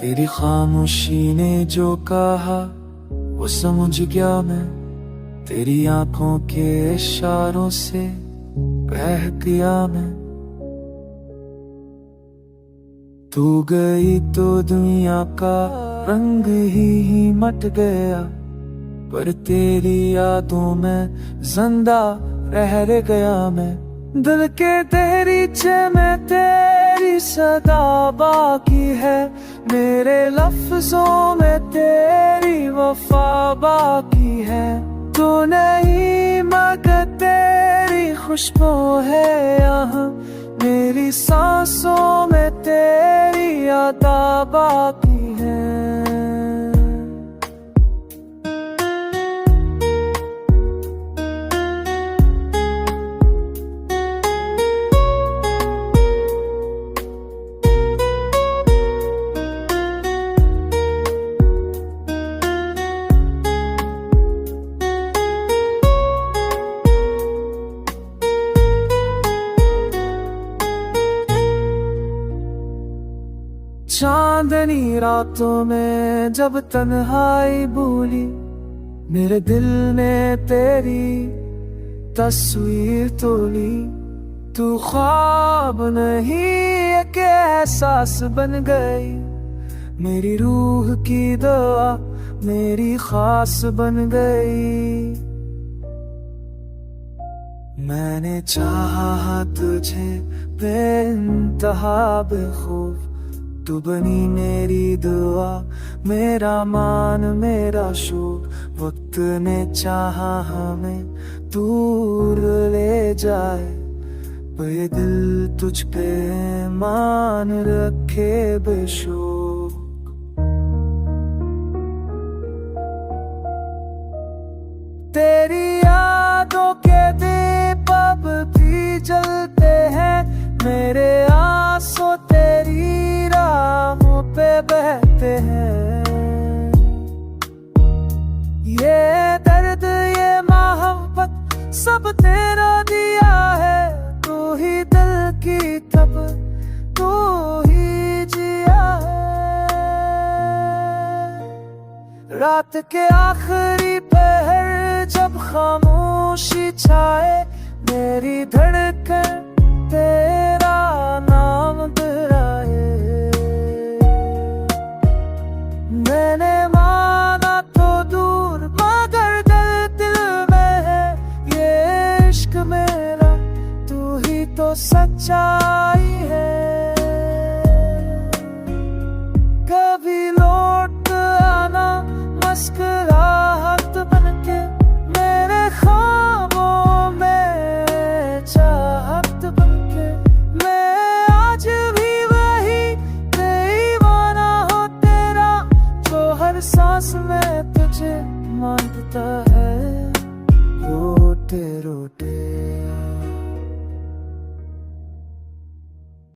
तेरी खामोशी ने जो कहा वो समझ गया मैं, तेरी आंखों के इशारों से बह गया मैं। तू गई तो दुनिया का रंग ही मट गया, पर तेरी यादों में जिंदा रह गया मैं। दिल के दहलीचे में तेरी सदा बाकी है, मेरे लफ्जों में तेरी वफा बाकी है। तू नहीं मगर तेरी खुशबू है यहाँ, मेरी सांसों में तेरी यादा बाकी है। चांदनी रातों में जब तन्हाई भूली, मेरे दिल ने तेरी तस्वीर तोली। तू ख्वाब नहीं एक एहसास बन गई, मेरी रूह की दुआ मेरी खास बन गई। मैंने चाहा तुझे बेइंतहा बेखौफ, तू बनी मेरी दुआ मेरा मान मेरा शौक। वक्त ने चाहा हमें दूर ले जाए, पर ये दिल तुझ पे मान रखे बेशौक। तेरी यादों के दीप अब भी जलते हैं, मेरे आंसू तेरी राहों पे बहते हैं। ये दर्द ये मोहब्बत सब तेरा दिया है, तू ही दिल की तब तू ही जिया है। रात के आखिरी पहर जब खामोशी छाए, मेरी धड़कन पे